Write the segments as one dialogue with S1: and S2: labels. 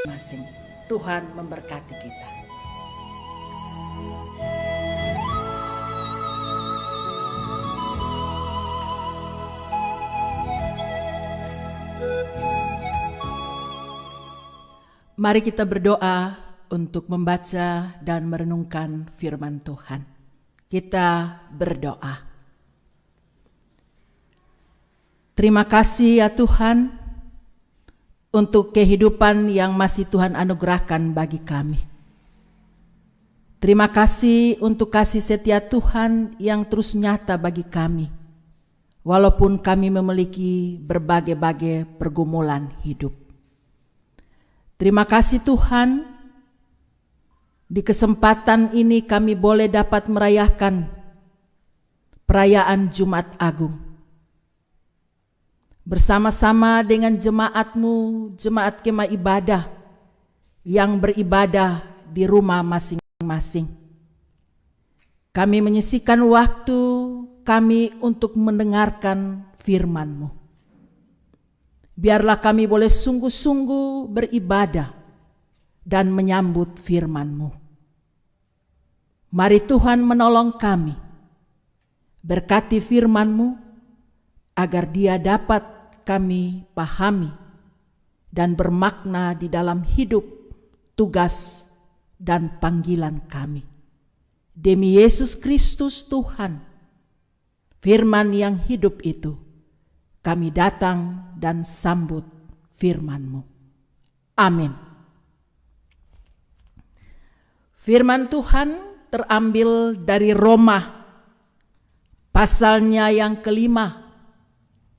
S1: masing. Tuhan memberkati kita. Mari kita berdoa untuk membaca dan merenungkan firman Tuhan. Kita berdoa. Terima kasih ya Tuhan untuk kehidupan yang masih Tuhan anugerahkan bagi kami. Terima kasih untuk kasih setia Tuhan yang terus nyata bagi kami, walaupun kami memiliki berbagai-bagai pergumulan hidup. Terima kasih Tuhan, di kesempatan ini kami boleh dapat merayakan perayaan Jumat Agung. Bersama-sama dengan jemaat-Mu, jemaat kemah ibadah yang beribadah di rumah masing-masing. Kami menyisihkan waktu kami untuk mendengarkan firman-Mu. Biarlah kami boleh sungguh-sungguh beribadah dan menyambut firman-Mu. Mari Tuhan menolong kami. Berkati firman-Mu agar dia dapat kami pahami dan bermakna di dalam hidup, tugas, dan panggilan kami. Demi Yesus Kristus Tuhan, firman yang hidup itu, kami datang dan sambut firman-Mu. Amin. Firman Tuhan terambil dari Roma, pasalnya yang ke-5,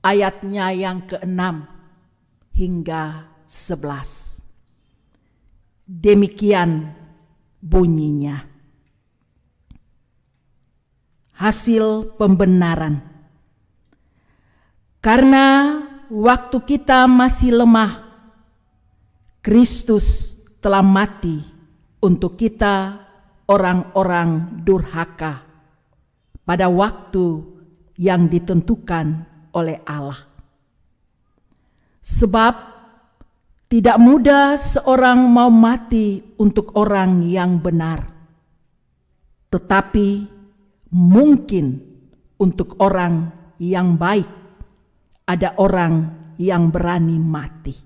S1: ayatnya yang ke-6 hingga 11. Demikian bunyinya. Hasil pembenaran. Karena waktu kita masih lemah, Kristus telah mati untuk kita orang-orang durhaka pada waktu yang ditentukan oleh Allah. Sebab tidak mudah seorang mau mati untuk orang yang benar, tetapi mungkin untuk orang yang baik ada orang yang berani mati.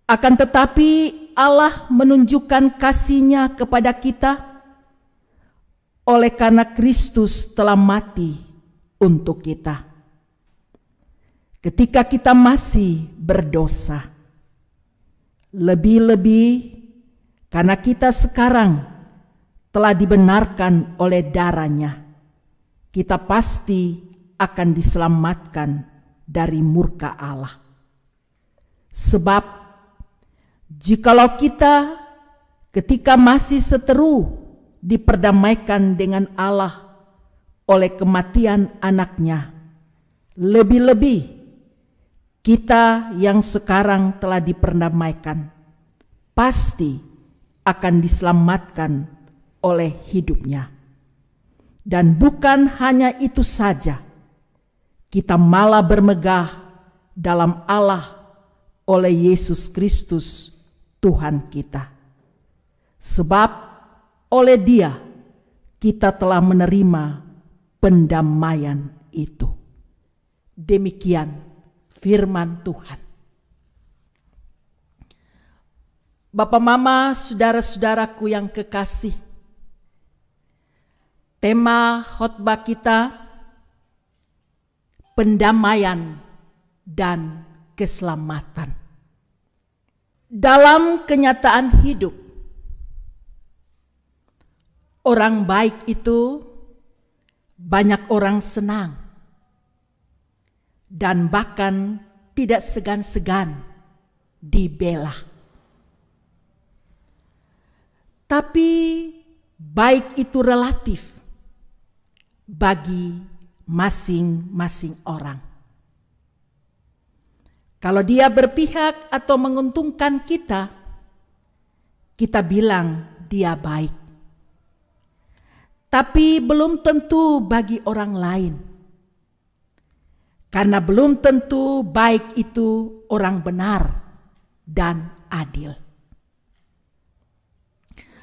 S1: Akan tetapi Allah menunjukkan kasih-Nya kepada kita oleh karena Kristus telah mati untuk kita. Ketika kita masih berdosa, lebih-lebih karena kita sekarang telah dibenarkan oleh darah-Nya, kita pasti akan diselamatkan dari murka Allah. Sebab jikalau kita ketika masih seteru diperdamaikan dengan Allah oleh kematian anaknya, lebih-lebih kita yang sekarang telah diperdamaikan pasti akan diselamatkan oleh hidupnya. Dan bukan hanya itu saja, kita malah bermegah dalam Allah oleh Yesus Kristus Tuhan kita. Sebab oleh Dia kita telah menerima pendamaian itu. Demikian firman Tuhan. Bapak, Mama, saudara-saudaraku yang kekasih, tema khotbah kita pendamaian dan keselamatan. Dalam kenyataan hidup, orang baik itu banyak orang senang dan bahkan tidak segan-segan dibela. Tapi baik itu relatif bagi masing-masing orang. Kalau dia berpihak atau menguntungkan kita, kita bilang dia baik. Tapi belum tentu bagi orang lain. Karena belum tentu baik itu orang benar dan adil.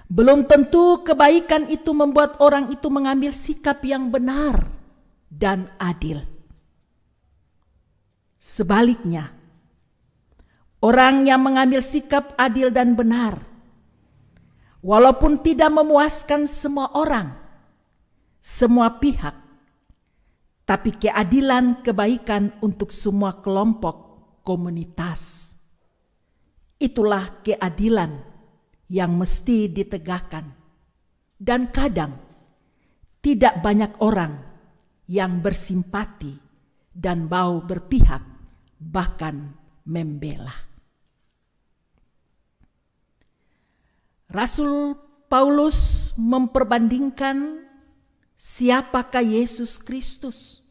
S1: Belum tentu kebaikan itu membuat orang itu mengambil sikap yang benar dan adil. Sebaliknya, orang yang mengambil sikap adil dan benar, walaupun tidak memuaskan semua orang, semua pihak, tapi keadilan kebaikan untuk semua kelompok komunitas. Itulah keadilan yang mesti ditegakkan. Dan kadang tidak banyak orang yang bersimpati dan mau berpihak, bahkan membela. Rasul Paulus memperbandingkan siapakah Yesus Kristus.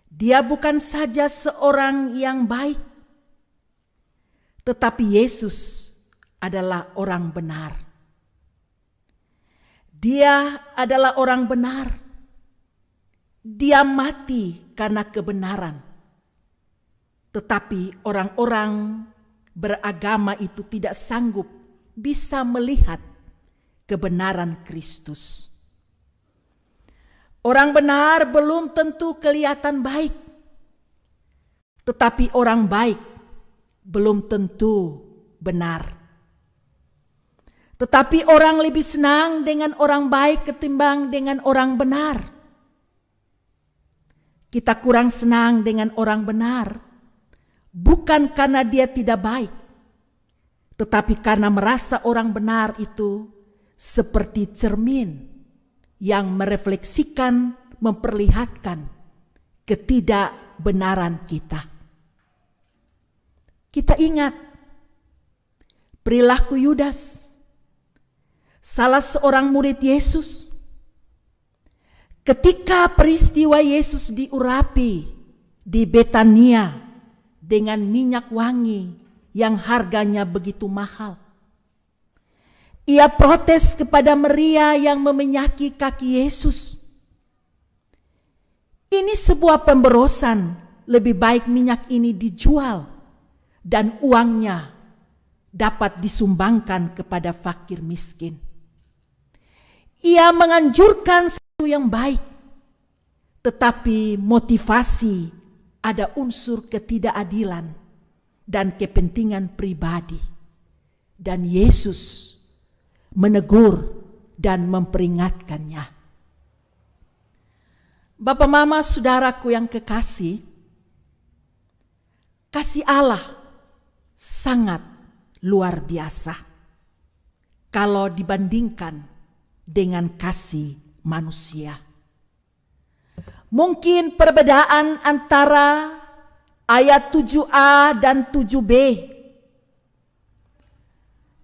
S1: Dia bukan saja seorang yang baik, tetapi Yesus adalah orang benar. Dia adalah orang benar. Dia mati karena kebenaran. Tetapi orang-orang beragama itu tidak sanggup bisa melihat kebenaran Kristus. Orang benar belum tentu kelihatan baik, tetapi orang baik belum tentu benar. Tetapi orang lebih senang dengan orang baik ketimbang dengan orang benar. Kita kurang senang dengan orang benar, bukan karena dia tidak baik, tetapi karena merasa orang benar itu seperti cermin yang merefleksikan, memperlihatkan ketidakbenaran kita. Kita ingat perilaku Yudas, salah seorang murid Yesus. Ketika peristiwa Yesus diurapi di Betania dengan minyak wangi yang harganya begitu mahal, ia protes kepada Maria yang memenyaki kaki Yesus. Ini sebuah pemborosan, lebih baik minyak ini dijual dan uangnya dapat disumbangkan kepada fakir miskin. Ia menganjurkan sesuatu yang baik, tetapi motivasi ada unsur ketidakadilan dan kepentingan pribadi. Dan Yesus menegur dan memperingatkannya. Bapak, mama, saudaraku yang kekasih, kasih Allah sangat luar biasa kalau dibandingkan dengan kasih manusia. Mungkin perbedaan antara ayat 7a dan 7b,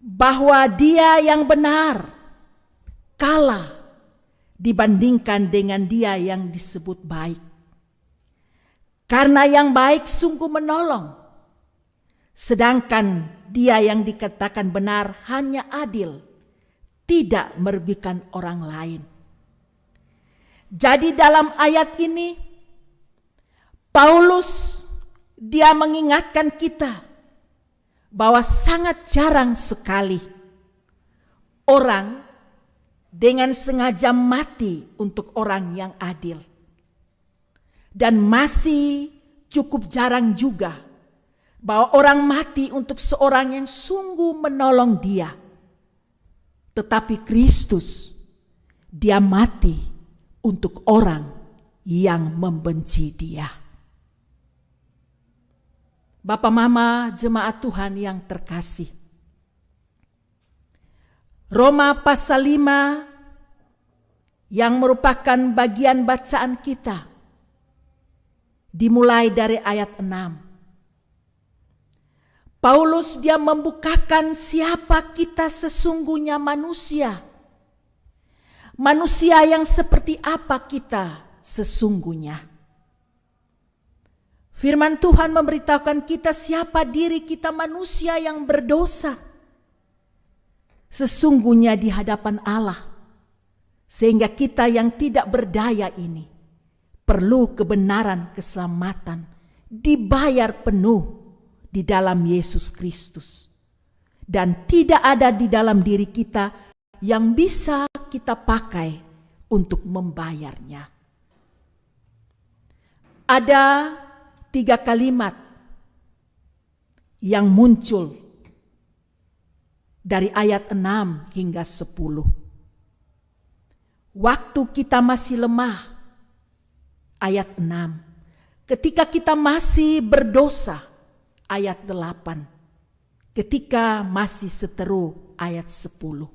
S1: bahwa dia yang benar kalah dibandingkan dengan dia yang disebut baik. Karena yang baik sungguh menolong, sedangkan dia yang dikatakan benar hanya adil, tidak merugikan orang lain. Jadi dalam ayat ini Paulus dia mengingatkan kita bahwa sangat jarang sekali orang dengan sengaja mati untuk orang yang adil. Dan masih cukup jarang juga bahwa orang mati untuk seorang yang sungguh menolong dia. Tetapi Kristus, dia mati untuk orang yang membenci dia. Bapak, mama, jemaat Tuhan yang terkasih, Roma pasal 5 yang merupakan bagian bacaan kita, dimulai dari ayat 6. Paulus dia membukakan siapa kita sesungguhnya manusia. Manusia yang seperti apa kita sesungguhnya. Firman Tuhan memberitahukan kita siapa diri kita manusia yang berdosa. Sesungguhnya di hadapan Allah. Sehingga kita yang tidak berdaya ini perlu kebenaran keselamatan dibayar penuh di dalam Yesus Kristus. Dan tidak ada di dalam diri kita yang bisa kita pakai untuk membayarnya. Ada 3 kalimat yang muncul dari ayat 6 hingga 10. Waktu kita masih lemah, ayat 6. Ketika kita masih berdosa, ayat 8. Ketika masih seteru, ayat 10.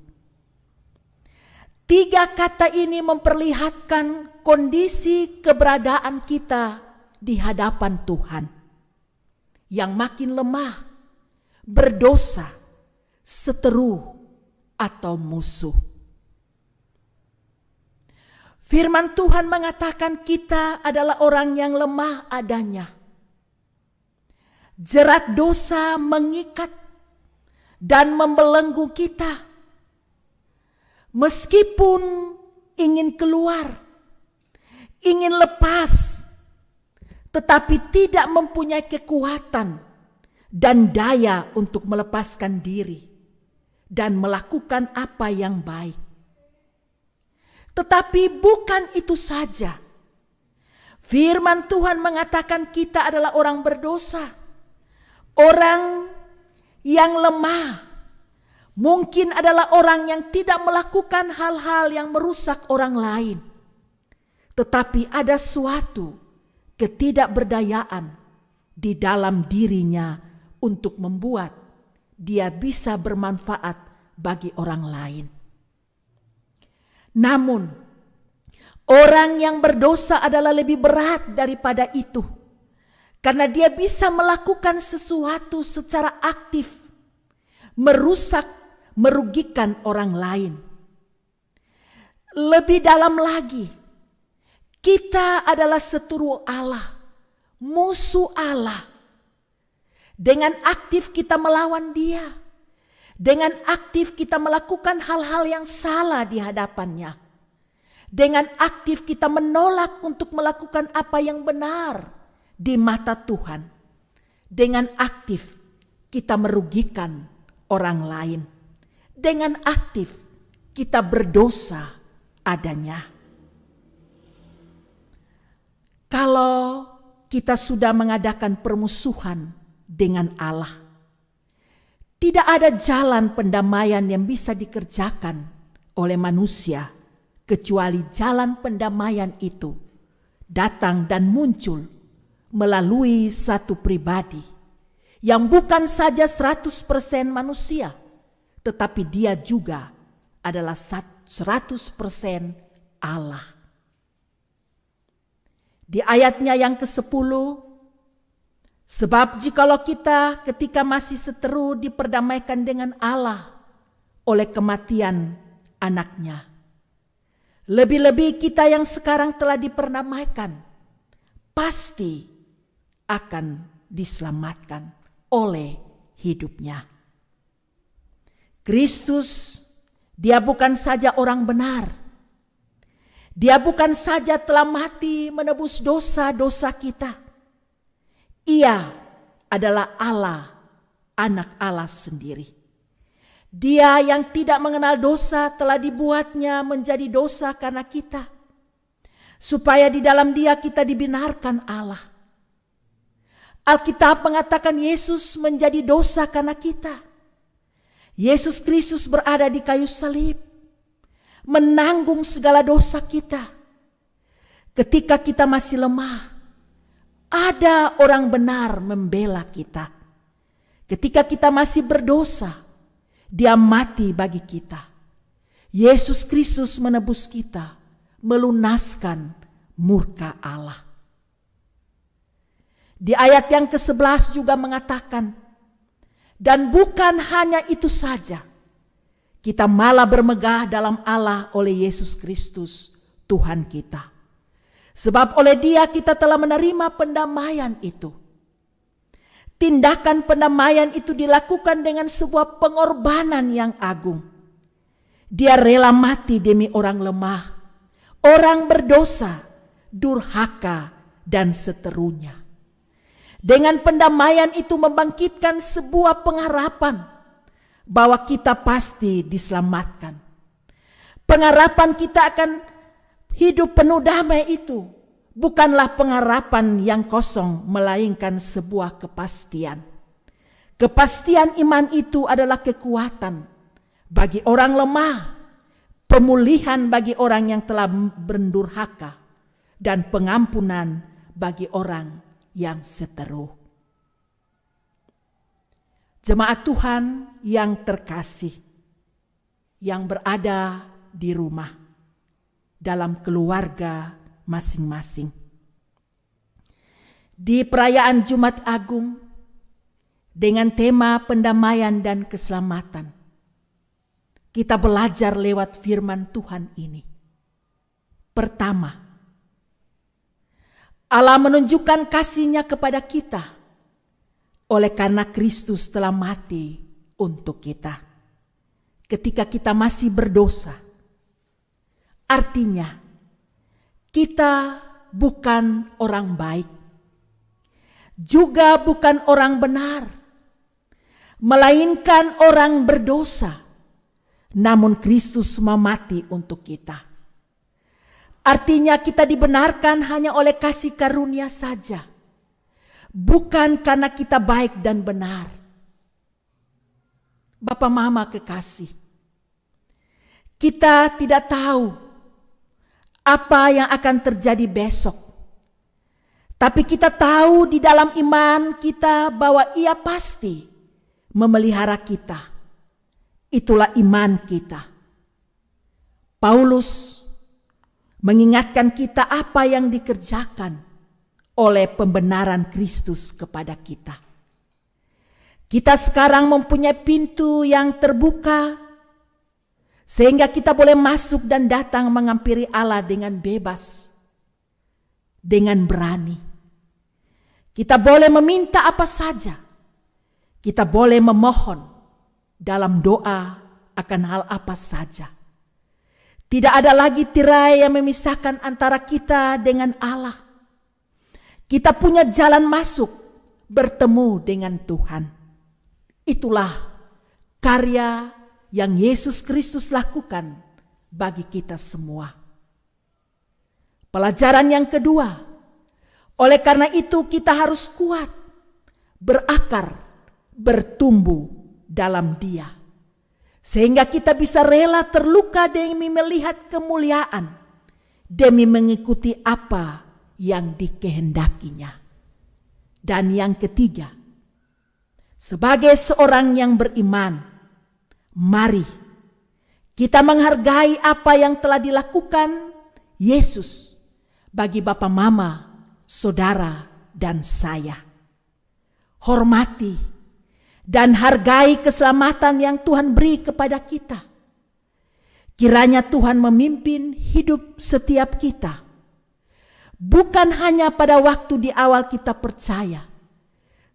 S1: 3 kata ini memperlihatkan kondisi keberadaan kita di hadapan Tuhan yang makin lemah, berdosa, seteru, atau musuh. Firman Tuhan mengatakan kita adalah orang yang lemah adanya. Jerat dosa mengikat dan membelenggu kita. Meskipun ingin keluar, ingin lepas, tetapi tidak mempunyai kekuatan dan daya untuk melepaskan diri dan melakukan apa yang baik. Tetapi bukan itu saja. Firman Tuhan mengatakan kita adalah orang berdosa, orang yang lemah. Mungkin adalah orang yang tidak melakukan hal-hal yang merusak orang lain. Tetapi ada suatu ketidakberdayaan di dalam dirinya untuk membuat dia bisa bermanfaat bagi orang lain. Namun, orang yang berdosa adalah lebih berat daripada itu. Karena dia bisa melakukan sesuatu secara aktif, merugikan orang lain. Lebih dalam lagi, kita adalah seteru Allah, musuh Allah. Dengan aktif kita melawan Dia, dengan aktif kita melakukan hal-hal yang salah di hadapannya, dengan aktif kita menolak untuk melakukan apa yang benar di mata Tuhan, dengan aktif kita merugikan orang lain. Dengan aktif kita berdosa adanya. Kalau kita sudah mengadakan permusuhan dengan Allah, tidak ada jalan pendamaian yang bisa dikerjakan oleh manusia kecuali jalan pendamaian itu datang dan muncul melalui satu pribadi yang bukan saja 100% manusia, tetapi dia juga adalah 100% Allah. Di ayatnya yang ke-10, sebab jikalau kita ketika masih seteru diperdamaikan dengan Allah oleh kematian anaknya, lebih-lebih kita yang sekarang telah diperdamaikan pasti akan diselamatkan oleh hidupnya. Kristus, dia bukan saja orang benar. Dia bukan saja telah mati menebus dosa-dosa kita. Ia adalah Allah, anak Allah sendiri. Dia yang tidak mengenal dosa telah dibuatnya menjadi dosa karena kita, supaya di dalam Dia kita dibenarkan Allah. Alkitab mengatakan Yesus menjadi dosa karena kita. Yesus Kristus berada di kayu salib, menanggung segala dosa kita. Ketika kita masih lemah, ada orang benar membela kita. Ketika kita masih berdosa, Dia mati bagi kita. Yesus Kristus menebus kita, melunaskan murka Allah. Di ayat yang ke-11 juga mengatakan, dan bukan hanya itu saja, kita malah bermegah dalam Allah oleh Yesus Kristus, Tuhan kita. Sebab oleh Dia kita telah menerima pendamaian itu. Tindakan pendamaian itu dilakukan dengan sebuah pengorbanan yang agung. Dia rela mati demi orang lemah, orang berdosa, durhaka, dan seterunya. Dengan pendamaian itu membangkitkan sebuah pengharapan bahwa kita pasti diselamatkan. Pengharapan kita akan hidup penuh damai itu bukanlah pengharapan yang kosong, melainkan sebuah kepastian. Kepastian iman itu adalah kekuatan bagi orang lemah, pemulihan bagi orang yang telah berdurhaka, dan pengampunan bagi orang yang seteru. Jemaat Tuhan yang terkasih, yang berada di rumah, dalam keluarga masing-masing. Di perayaan Jumat Agung, dengan tema pendamaian dan keselamatan, kita belajar lewat firman Tuhan ini. Pertama, Allah menunjukkan kasih-Nya kepada kita oleh karena Kristus telah mati untuk kita ketika kita masih berdosa. Artinya, kita bukan orang baik, juga bukan orang benar, melainkan orang berdosa. Namun Kristus mau mati untuk kita. Artinya kita dibenarkan hanya oleh kasih karunia saja, bukan karena kita baik dan benar. Bapak Mama kekasih, kita tidak tahu apa yang akan terjadi besok. Tapi kita tahu di dalam iman kita bahwa Ia pasti memelihara kita. Itulah iman kita. Paulus mengingatkan kita apa yang dikerjakan oleh pembenaran Kristus kepada kita. Kita sekarang mempunyai pintu yang terbuka sehingga kita boleh masuk dan datang menghampiri Allah dengan bebas, dengan berani. Kita boleh meminta apa saja. Kita boleh memohon dalam doa akan hal apa saja. Tidak ada lagi tirai yang memisahkan antara kita dengan Allah. Kita punya jalan masuk bertemu dengan Tuhan. Itulah karya yang Yesus Kristus lakukan bagi kita semua. Pelajaran yang kedua, oleh karena itu kita harus kuat, berakar, bertumbuh dalam Dia. Sehingga kita bisa rela terluka demi melihat kemuliaan, demi mengikuti apa yang dikehendakinya. Dan yang ketiga, sebagai seorang yang beriman, mari kita menghargai apa yang telah dilakukan Yesus bagi Bapak Mama, saudara, dan saya. Hormati dan hargai keselamatan yang Tuhan beri kepada kita. Kiranya Tuhan memimpin hidup setiap kita. Bukan hanya pada waktu di awal kita percaya,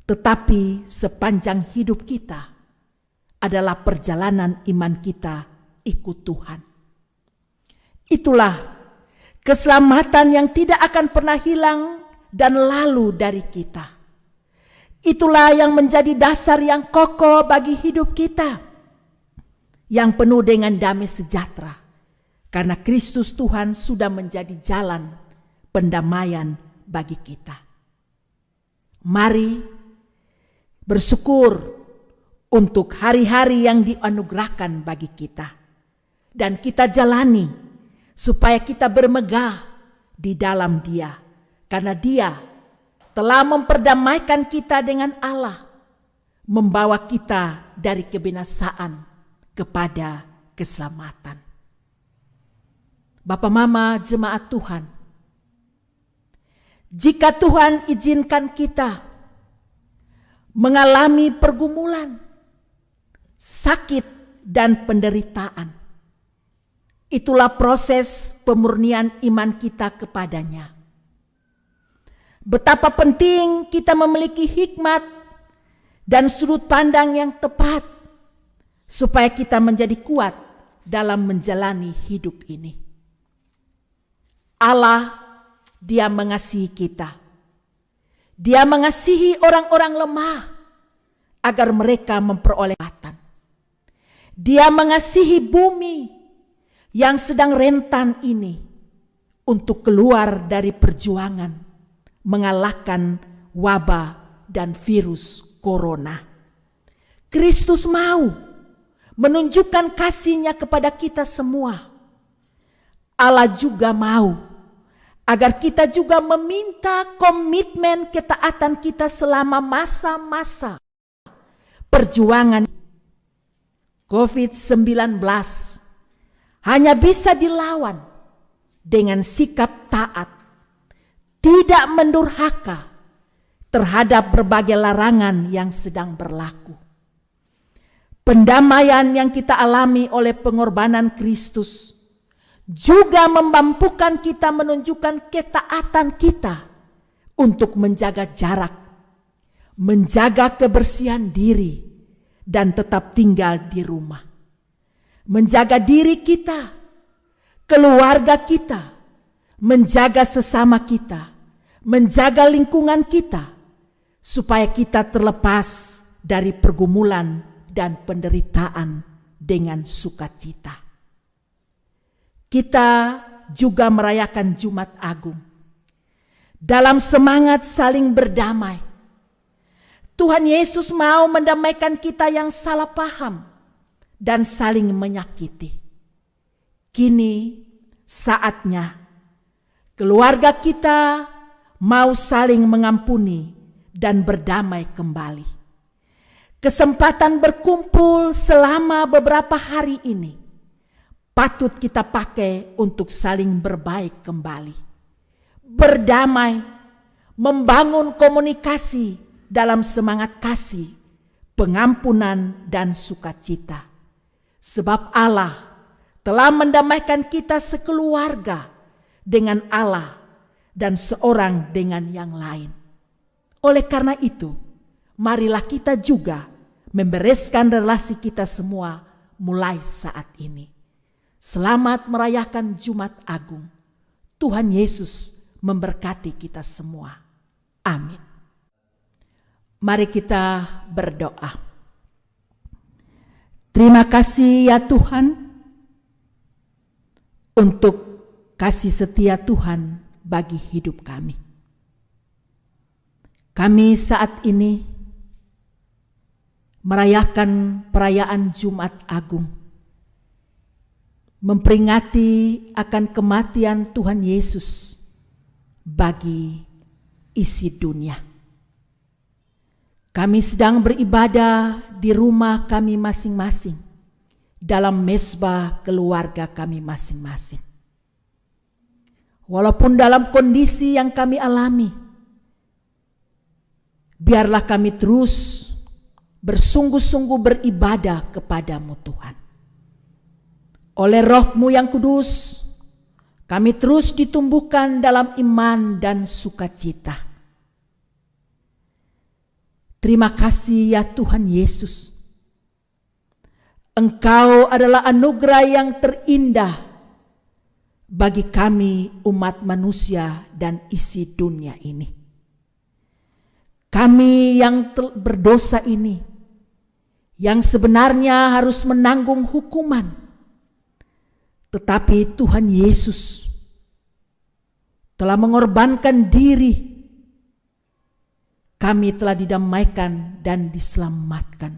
S1: tetapi sepanjang hidup kita adalah perjalanan iman kita ikut Tuhan. Itulah keselamatan yang tidak akan pernah hilang dan lalu dari kita. Itulah yang menjadi dasar yang kokoh bagi hidup kita, yang penuh dengan damai sejahtera, karena Kristus Tuhan sudah menjadi jalan pendamaian bagi kita. Mari bersyukur untuk hari-hari yang dianugerahkan bagi kita, dan kita jalani supaya kita bermegah di dalam Dia, karena Dia telah memperdamaikan kita dengan Allah, membawa kita dari kebinasaan kepada keselamatan. Bapak Mama jemaat Tuhan, jika Tuhan izinkan kita mengalami pergumulan, sakit, dan penderitaan, itulah proses pemurnian iman kita kepadanya. Betapa penting kita memiliki hikmat dan sudut pandang yang tepat supaya kita menjadi kuat dalam menjalani hidup ini. Allah, Dia mengasihi kita. Dia mengasihi orang-orang lemah agar mereka memperoleh kekuatan. Dia mengasihi bumi yang sedang rentan ini untuk keluar dari perjuangan mengalahkan wabah dan virus corona. Kristus mau menunjukkan kasih-Nya kepada kita semua. Allah juga mau agar kita juga meminta komitmen ketaatan kita selama masa-masa perjuangan. COVID-19 hanya bisa dilawan dengan sikap taat, tidak mendurhaka terhadap berbagai larangan yang sedang berlaku. Pendamaian yang kita alami oleh pengorbanan Kristus juga memampukan kita menunjukkan ketaatan kita untuk menjaga jarak, menjaga kebersihan diri, dan tetap tinggal di rumah. Menjaga diri kita, keluarga kita, menjaga sesama kita, menjaga lingkungan kita, supaya kita terlepas dari pergumulan dan penderitaan dengan sukacita. Kita juga merayakan Jumat Agung dalam semangat saling berdamai. Tuhan Yesus mau mendamaikan kita yang salah paham dan saling menyakiti. Kini saatnya keluarga kita mau saling mengampuni dan berdamai kembali. Kesempatan berkumpul selama beberapa hari ini patut kita pakai untuk saling berbaik kembali. Berdamai, membangun komunikasi dalam semangat kasih, pengampunan, dan sukacita. Sebab Allah telah mendamaikan kita sekeluarga dengan Allah dan seorang dengan yang lain. Oleh karena itu, marilah kita juga membereskan relasi kita semua mulai saat ini. Selamat merayakan Jumat Agung. Tuhan Yesus memberkati kita semua. Amin. Mari kita berdoa. Terima kasih ya Tuhan untuk kasih setia Tuhan bagi hidup kami. Kami saat ini merayakan perayaan Jumat Agung, memperingati akan kematian Tuhan Yesus bagi isi dunia. Kami sedang beribadah di rumah kami masing-masing, dalam mezbah keluarga kami masing-masing. Walaupun dalam kondisi yang kami alami, biarlah kami terus bersungguh-sungguh beribadah kepadamu Tuhan. Oleh Roh-Mu yang kudus, kami terus ditumbuhkan dalam iman dan sukacita. Terima kasih ya Tuhan Yesus. Engkau adalah anugerah yang terindah bagi kami umat manusia dan isi dunia ini. Kami yang berdosa ini, yang sebenarnya harus menanggung hukuman, tetapi Tuhan Yesus telah mengorbankan diri. Kami telah didamaikan dan diselamatkan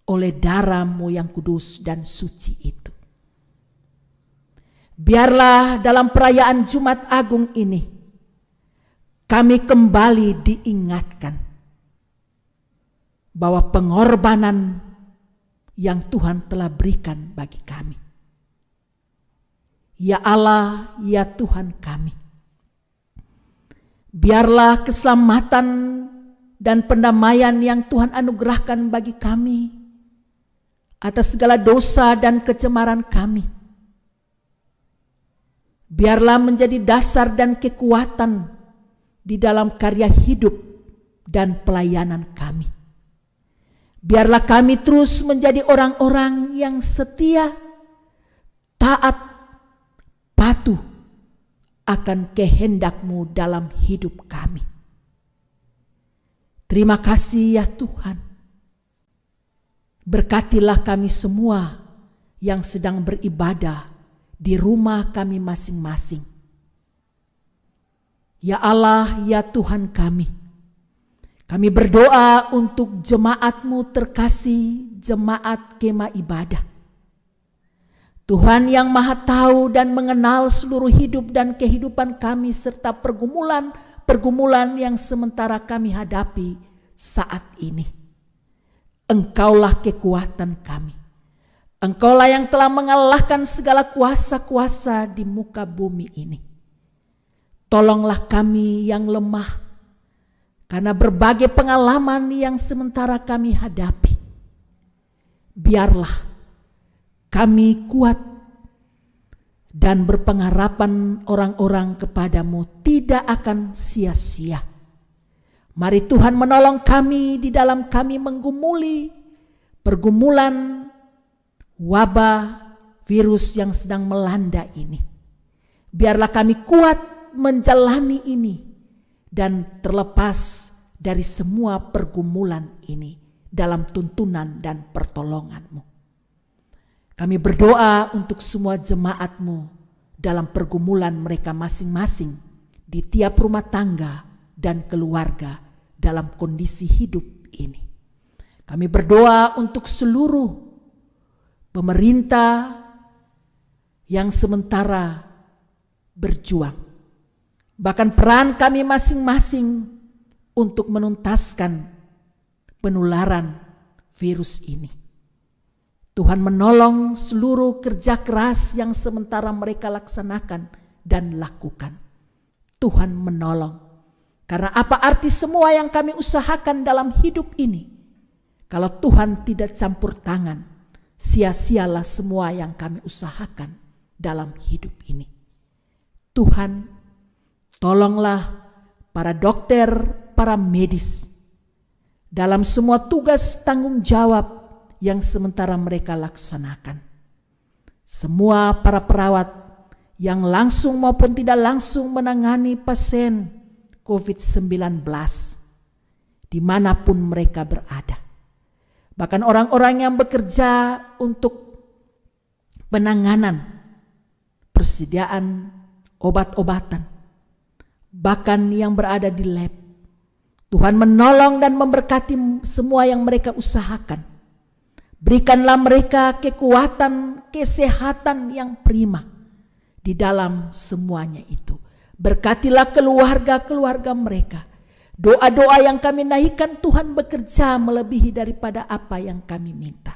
S1: oleh darah-Mu yang kudus dan suci itu. Biarlah dalam perayaan Jumat Agung ini kami kembali diingatkan bahwa pengorbanan yang Tuhan telah berikan bagi kami. Ya Allah, ya Tuhan kami, biarlah keselamatan dan pendamaian yang Tuhan anugerahkan bagi kami atas segala dosa dan kecemaran kami, biarlah menjadi dasar dan kekuatan di dalam karya hidup dan pelayanan kami. Biarlah kami terus menjadi orang-orang yang setia, taat, patuh akan kehendak-Mu dalam hidup kami. Terima kasih ya Tuhan. Berkatilah kami semua yang sedang beribadah di rumah kami masing-masing. Ya Allah, ya Tuhan kami berdoa untuk jemaat-Mu terkasih, jemaat Kemah Ibadah. Tuhan yang Maha Tahu dan mengenal seluruh hidup dan kehidupan kami serta pergumulan yang sementara kami hadapi saat ini. Engkaulah kekuatan kami. Engkaulah yang telah mengalahkan segala kuasa-kuasa di muka bumi ini. Tolonglah kami yang lemah karena berbagai pengalaman yang sementara kami hadapi. Biarlah kami kuat dan berpengharapan orang-orang kepadamu tidak akan sia-sia. Mari Tuhan menolong kami di dalam kami menggumuli pergumulan wabah virus yang sedang melanda ini. Biarlah kami kuat menjalani ini dan terlepas dari semua pergumulan ini dalam tuntunan dan pertolongan-Mu. Kami berdoa untuk semua jemaat-Mu dalam pergumulan mereka masing-masing di tiap rumah tangga dan keluarga dalam kondisi hidup ini. Kami berdoa untuk seluruh pemerintah yang sementara berjuang. Bahkan peran kami masing-masing untuk menuntaskan penularan virus ini. Tuhan menolong seluruh kerja keras yang sementara mereka laksanakan dan lakukan. Tuhan menolong. Karena apa arti semua yang kami usahakan dalam hidup ini? Kalau Tuhan tidak campur tangan, sia-sialah semua yang kami usahakan dalam hidup ini. Tuhan, tolonglah para dokter, para medis dalam semua tugas tanggung jawab yang sementara mereka laksanakan. Semua para perawat yang langsung maupun tidak langsung menangani pasien COVID-19 dimanapun mereka berada. Bahkan orang-orang yang bekerja untuk penanganan, persediaan obat-obatan, bahkan yang berada di lab. Tuhan menolong dan memberkati semua yang mereka usahakan. Berikanlah mereka kekuatan, kesehatan yang prima di dalam semuanya itu. Berkatilah keluarga-keluarga mereka. Doa-doa yang kami naikkan Tuhan bekerja melebihi daripada apa yang kami minta.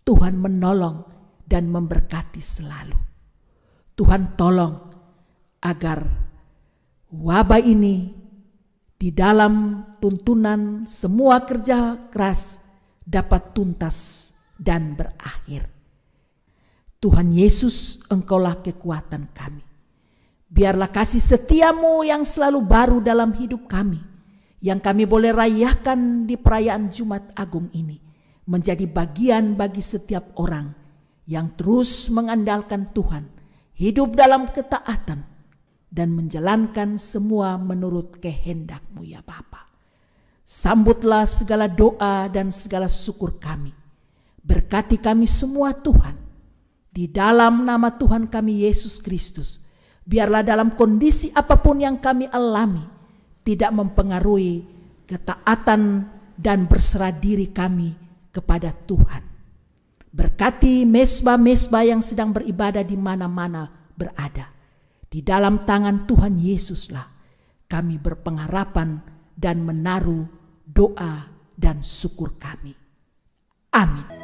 S1: Tuhan menolong dan memberkati selalu. Tuhan tolong agar wabah ini di dalam tuntunan semua kerja keras dapat tuntas dan berakhir. Tuhan Yesus, Engkaulah kekuatan kami. Biarlah kasih setia-Mu yang selalu baru dalam hidup kami, yang kami boleh rayakan di perayaan Jumat Agung ini, menjadi bagian bagi setiap orang yang terus mengandalkan Tuhan, hidup dalam ketaatan, dan menjalankan semua menurut kehendak-Mu ya Bapa. Sambutlah segala doa dan segala syukur kami. Berkati kami semua Tuhan, di dalam nama Tuhan kami Yesus Kristus. Biarlah dalam kondisi apapun yang kami alami tidak mempengaruhi ketaatan dan berserah diri kami kepada Tuhan. Berkati mesbah-mesbah yang sedang beribadah di mana-mana berada. Di dalam tangan Tuhan Yesuslah kami berpengharapan dan menaruh doa dan syukur kami. Amin.